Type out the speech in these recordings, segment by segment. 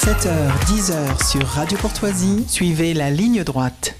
7h-10h sur Radio Courtoisie, suivez la ligne droite.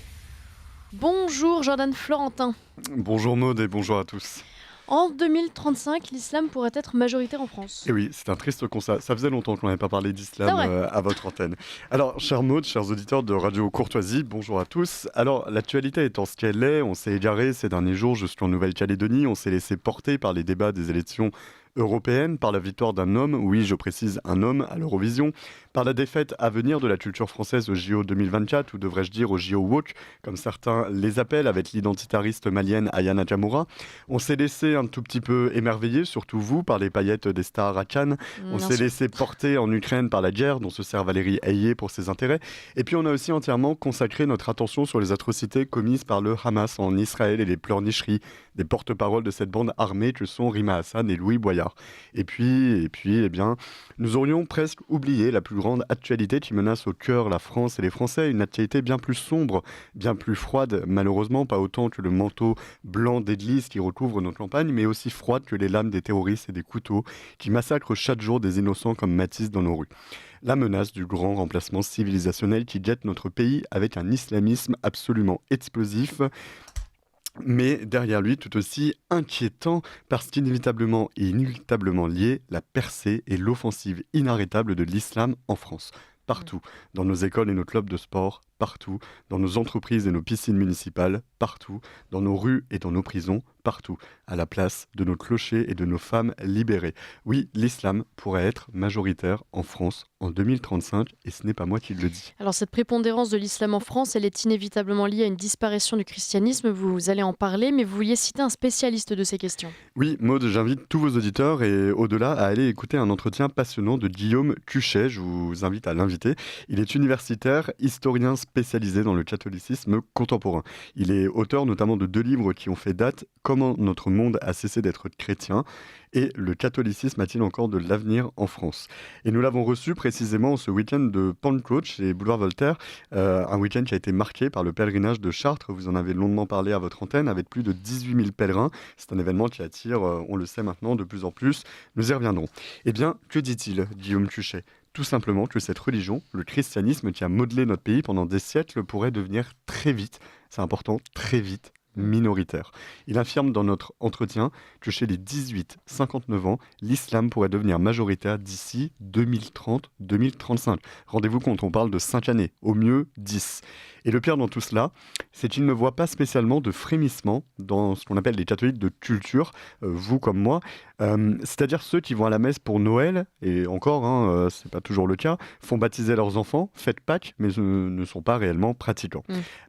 Bonjour Jordan Florentin. Bonjour Maud et bonjour à tous. En 2035, l'islam pourrait être majoritaire en France. Et oui, c'est un triste constat. Ça faisait longtemps qu'on n'avait pas parlé d'islam à votre antenne. Alors, chère Maud, chers auditeurs de Radio Courtoisie, bonjour à tous. Alors, l'actualité étant ce qu'elle est, on s'est égaré ces derniers jours jusqu'en Nouvelle-Calédonie, on s'est laissé porter par les débats des élections européenne, par la victoire d'un homme, oui je précise un homme, à l'Eurovision, par la défaite à venir de la culture française au JO 2024, ou devrais-je dire au JO Woke, comme certains les appellent, avec l'identitariste malienne Aya Nakamura. On s'est laissé un tout petit peu émerveiller, surtout vous, par les paillettes des stars à Cannes. On s'est laissé porter en Ukraine par la guerre dont se sert Valérie Ayé pour ses intérêts. Et puis on a aussi entièrement consacré notre attention sur les atrocités commises par le Hamas en Israël et les pleurnicheries des porte-paroles de cette bande armée que sont Rima Hassan et Louis Boyard. Et puis, eh bien, nous aurions presque oublié la plus grande actualité qui menace au cœur la France et les Français, une actualité bien plus sombre, bien plus froide, malheureusement pas autant que le manteau blanc d'église qui recouvre nos campagnes, mais aussi froide que les lames des terroristes et des couteaux qui massacrent chaque jour des innocents comme Matisse dans nos rues. La menace du grand remplacement civilisationnel qui guette notre pays avec un islamisme absolument explosif, mais derrière lui tout aussi inquiétant parce qu'inévitablement et inéluctablement lié, la percée et l'offensive inarrêtable de l'islam en France. Partout, dans nos écoles et nos clubs de sport, partout, dans nos entreprises et nos piscines municipales, partout, dans nos rues et dans nos prisons, partout, à la place de nos clochers et de nos femmes libérées. Oui, l'islam pourrait être majoritaire en France en 2035 et ce n'est pas moi qui le dis. Alors cette prépondérance de l'islam en France, elle est inévitablement liée à une disparition du christianisme, vous allez en parler, mais vous vouliez citer un spécialiste de ces questions. Oui, Maud, j'invite tous vos auditeurs et au-delà à aller écouter un entretien passionnant de Guillaume Cuchet, je vous invite à l'inviter. Il est universitaire, historien spécialisé dans le catholicisme contemporain. Il est auteur notamment de 2 livres qui ont fait date, Comment notre monde a cessé d'être chrétien et Le catholicisme a-t-il encore de l'avenir en France. Et nous l'avons reçu précisément ce week-end de Pentecôte chez Boulevard Voltaire, un week-end qui a été marqué par le pèlerinage de Chartres. Vous en avez longuement parlé à votre antenne, avec plus de 18 000 pèlerins. C'est un événement qui attire, on le sait maintenant, de plus en plus. Nous y reviendrons. Eh bien, que dit-il, Guillaume Cuchet ? Tout simplement que cette religion, le christianisme qui a modelé notre pays pendant des siècles, pourrait devenir très vite, c'est important, très vite, minoritaire. Il affirme dans notre entretien que chez les 18-59 ans, l'islam pourrait devenir majoritaire d'ici 2030-2035. Rendez-vous compte, on parle de 5 années, au mieux 10. Et le pire dans tout cela, c'est qu'il ne voit pas spécialement de frémissement dans ce qu'on appelle les catholiques de culture, vous comme moi, c'est-à-dire ceux qui vont à la messe pour Noël, et encore, c'est pas toujours le cas, font baptiser leurs enfants, fêtent Pâques, mais ne sont pas réellement pratiquants.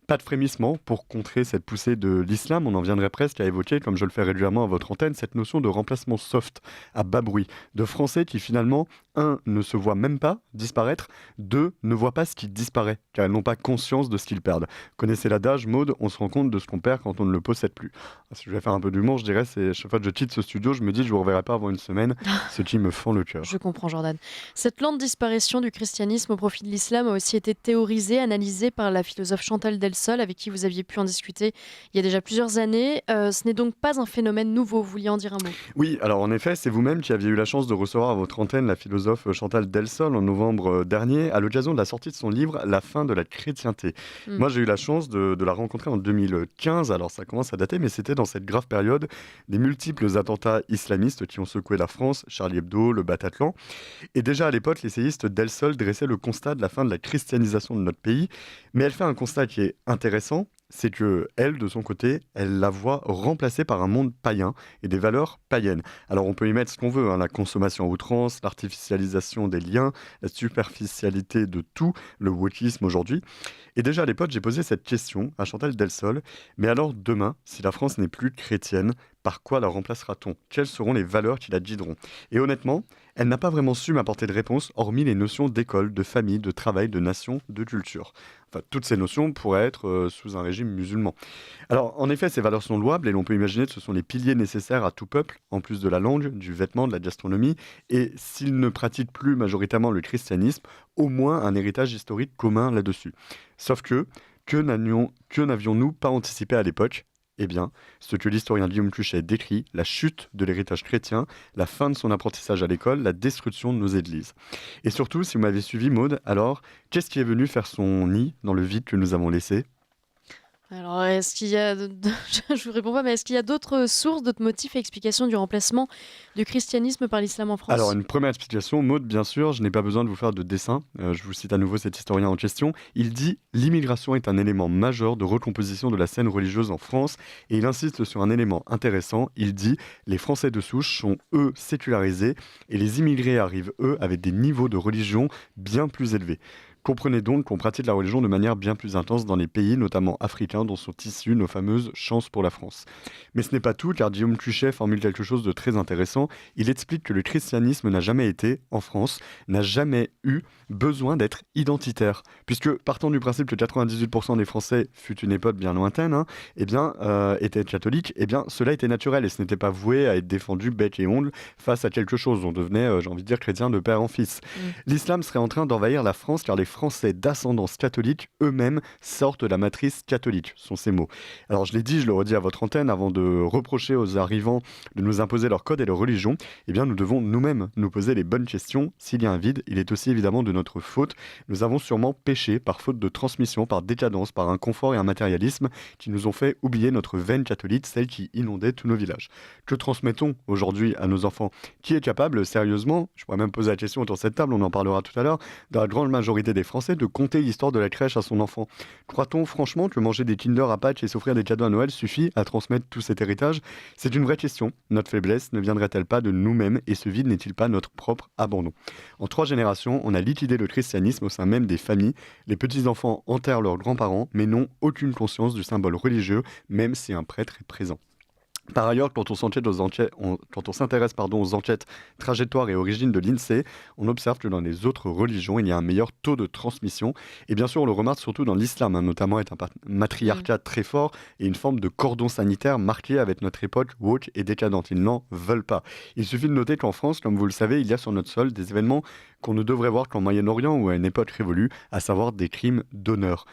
Pas de frémissement pour contrer cette poussée de l'islam, on en viendrait presque à évoquer, comme je le fais régulièrement à votre antenne, cette notion de remplacement soft, à bas bruit, de Français qui finalement, 1, ne se voient même pas disparaître, 2, ne voient pas ce qui disparaît, car elles n'ont pas conscience de ce qu'ils perdent. Connaissez l'adage, Maud, on se rend compte de ce qu'on perd quand on ne le possède plus. Si je vais faire un peu d'humour, je dirais, c'est chaque fois que je quitte ce studio, je me dis, je ne vous reverrai pas avant une semaine, ce qui me fend le cœur. Je comprends, Jordan. Cette lente disparition du christianisme au profit de l'islam a aussi été théorisée, analysée par la philosophe Chantal Delsol, avec qui vous aviez pu en discuter il y a déjà plusieurs années. Ce n'est donc pas un phénomène nouveau, vous vouliez en dire un mot ? Oui, alors en effet, c'est vous-même qui aviez eu la chance de recevoir à votre antenne la philosophe Chantal Delsol en novembre dernier, à l'occasion de la sortie de son livre « La fin de la chrétienté ». Moi, j'ai eu la chance de la rencontrer en 2015, alors ça commence à dater, mais c'était dans cette grave période des multiples attentats islamistes qui ont secoué la France, Charlie Hebdo, le Bataclan. Et déjà à l'époque, l'essayiste Delsol dressait le constat de la fin de la christianisation de notre pays, mais elle fait un constat qui est intéressant, c'est que elle, de son côté, elle la voit remplacée par un monde païen et des valeurs païennes. Alors on peut y mettre ce qu'on veut, la consommation à outrance, l'artificialisation des liens, la superficialité de tout, le wokisme aujourd'hui. Et déjà à l'époque, j'ai posé cette question à Chantal Delsol, mais alors demain, si la France n'est plus chrétienne, par quoi la remplacera-t-on ? Quelles seront les valeurs qui la guideront ? Et honnêtement, elle n'a pas vraiment su m'apporter de réponse, hormis les notions d'école, de famille, de travail, de nation, de culture. Enfin, toutes ces notions pourraient être sous un régime musulman. Alors, en effet, ces valeurs sont louables et l'on peut imaginer que ce sont les piliers nécessaires à tout peuple, en plus de la langue, du vêtement, de la gastronomie. Et s'ils ne pratiquent plus majoritairement le christianisme, au moins un héritage historique commun là-dessus. Sauf que n'avions-nous pas anticipé à l'époque ? Eh bien, ce que l'historien Guillaume Tuchet décrit, la chute de l'héritage chrétien, la fin de son apprentissage à l'école, la destruction de nos églises. Et surtout, si vous m'avez suivi, Maud, alors, qu'est-ce qui est venu faire son nid dans le vide que nous avons laissé ? Alors, est-ce qu'il y a, je vous réponds pas, mais est-ce qu'il y a d'autres sources, d'autres motifs et explications du remplacement du christianisme par l'islam en France ? Alors, une première explication, Maud, bien sûr, je n'ai pas besoin de vous faire de dessin. Je vous cite à nouveau cet historien en question. Il dit « L'immigration est un élément majeur de recomposition de la scène religieuse en France » et il insiste sur un élément intéressant. Il dit « Les Français de souche sont, eux, sécularisés et les immigrés arrivent, eux, avec des niveaux de religion bien plus élevés. » Comprenez donc qu'on pratique la religion de manière bien plus intense dans les pays, notamment africains, dont sont issues nos fameuses chances pour la France. Mais ce n'est pas tout, car Guillaume Tuchet formule quelque chose de très intéressant. Il explique que le christianisme n'a jamais été, en France, n'a jamais eu besoin d'être identitaire. Puisque, partant du principe que 98% des Français, fut une époque bien lointaine, étaient catholiques, cela était naturel et ce n'était pas voué à être défendu bec et ongle face à quelque chose. On devenait, j'ai envie de dire, chrétien de père en fils. L'islam serait en train d'envahir la France car les Français d'ascendance catholique eux-mêmes sortent de la matrice catholique, sont ces mots. Alors je l'ai dit, je le redis à votre antenne, avant de reprocher aux arrivants de nous imposer leur code et leur religion, nous devons nous-mêmes nous poser les bonnes questions. S'il y a un vide, il est aussi évidemment de notre faute. Nous avons sûrement péché par faute de transmission, par décadence, par un confort et un matérialisme qui nous ont fait oublier notre veine catholique, celle qui inondait tous nos villages. Que transmettons aujourd'hui à nos enfants ? Qui est capable, sérieusement, je pourrais même poser la question autour de cette table, on en parlera tout à l'heure, dans la grande majorité des Français, de conter l'histoire de la crèche à son enfant. Croit-on franchement que manger des Kinder à Pâques et s'offrir des cadeaux à Noël suffit à transmettre tout cet héritage ? C'est une vraie question. Notre faiblesse ne viendrait-elle pas de nous-mêmes et ce vide n'est-il pas notre propre abandon ? En 3 générations, on a liquidé le christianisme au sein même des familles. Les petits-enfants enterrent leurs grands-parents mais n'ont aucune conscience du symbole religieux, même si un prêtre est présent. Par ailleurs, quand on s'intéresse aux enquêtes trajectoires et origines de l'INSEE, on observe que dans les autres religions, il y a un meilleur taux de transmission. Et bien sûr, on le remarque surtout dans l'islam, notamment avec un matriarcat très fort et une forme de cordon sanitaire marqué avec notre époque woke et décadente. Ils n'en veulent pas. Il suffit de noter qu'en France, comme vous le savez, il y a sur notre sol des événements qu'on ne devrait voir qu'en Moyen-Orient ou à une époque révolue, à savoir des crimes d'honneur.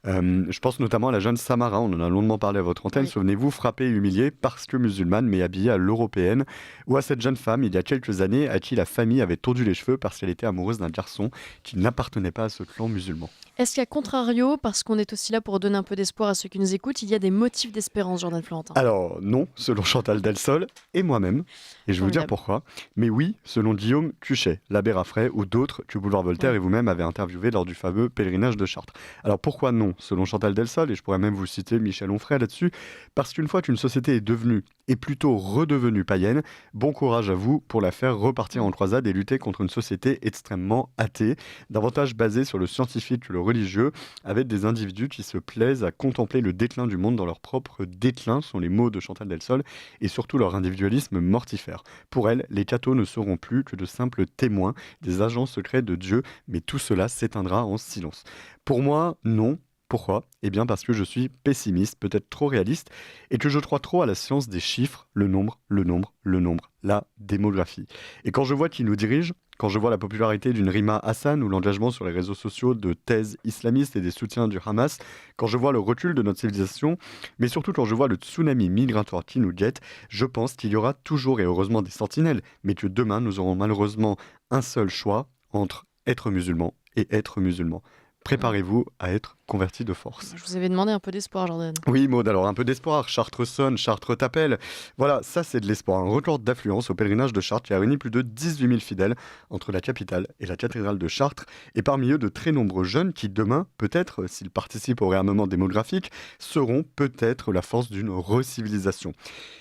Je pense notamment à la jeune Samara, on en a longuement parlé à votre antenne, souvenez-vous, frappée et humiliée parce que musulmane mais habillée à l'européenne, ou à cette jeune femme il y a quelques années à qui la famille avait tordu les cheveux parce qu'elle était amoureuse d'un garçon qui n'appartenait pas à ce clan musulman. Est-ce qu'à contrario, parce qu'on est aussi là pour donner un peu d'espoir à ceux qui nous écoutent, il y a des motifs d'espérance, Jordan Florentin ? Alors non, selon Chantal Delsol et moi-même, et je vais vous dire pourquoi, mais oui, selon Guillaume Tuchet, l'abbé Raffray ou d'autres que Boulevard Voltaire et vous-même avez interviewé lors du fameux pèlerinage de Chartres. Alors pourquoi non, selon Chantal Delsol, et je pourrais même vous citer Michel Onfray là-dessus, parce qu'une fois qu'une société est devenue, et plutôt redevenue païenne, bon courage à vous pour la faire repartir en croisade et lutter contre une société extrêmement athée, davantage basée sur le scientifique que le religieux, avec des individus qui se plaisent à contempler le déclin du monde dans leur propre déclin, sont les mots de Chantal Delsol, et surtout leur individualisme mortifère. Pour elle, les cathos ne seront plus que de simples témoins, des agents secrets de Dieu, mais tout cela s'éteindra en silence. Pour moi, non. Pourquoi ? Eh bien parce que je suis pessimiste, peut-être trop réaliste, et que je crois trop à la science des chiffres, le nombre, la démographie. Et quand je vois qui nous dirige, quand je vois la popularité d'une Rima Hassan ou l'engagement sur les réseaux sociaux de thèses islamistes et des soutiens du Hamas, quand je vois le recul de notre civilisation, mais surtout quand je vois le tsunami migratoire qui nous guette, je pense qu'il y aura toujours et heureusement des sentinelles, mais que demain nous aurons malheureusement un seul choix entre être musulman et être musulman. Préparez-vous à être converti de force. Je vous avais demandé un peu d'espoir, Jordan. Oui, Maud, alors un peu d'espoir. Chartres sonne, Chartres t'appelle. Voilà, ça c'est de l'espoir. Un record d'affluence au pèlerinage de Chartres qui a réuni plus de 18 000 fidèles entre la capitale et la cathédrale de Chartres. Et parmi eux, de très nombreux jeunes qui demain, peut-être, s'ils participent au réarmement démographique, seront peut-être la force d'une recivilisation.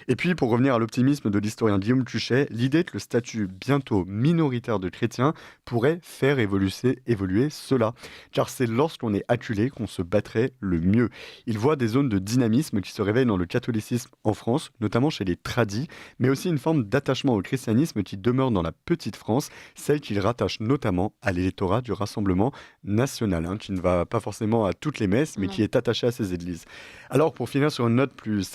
Et puis, pour revenir à l'optimisme de l'historien Guillaume Tuchet, l'idée que le statut bientôt minoritaire de chrétiens pourrait faire évoluer cela. Car c'est lorsqu'on est acculé qu'on se battrait le mieux. Il voit des zones de dynamisme qui se réveillent dans le catholicisme en France, notamment chez les tradis, mais aussi une forme d'attachement au christianisme qui demeure dans la petite France, celle qu'il rattache notamment à l'électorat du Rassemblement national, qui ne va pas forcément à toutes les messes, mais qui est attaché à ces églises. Alors, pour finir sur une note plus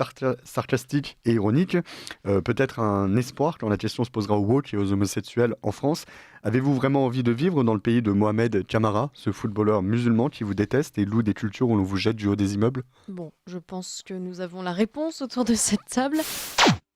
sarcastique et ironique, peut-être un espoir quand la question se posera aux woke et aux homosexuels en France. Avez-vous vraiment envie de vivre dans le pays de Mohamed Camara, ce footballeur musulman qui vous déteste et loue des cultures où l'on vous jette du haut des immeubles? Bon, je pense que nous avons la réponse autour de cette table.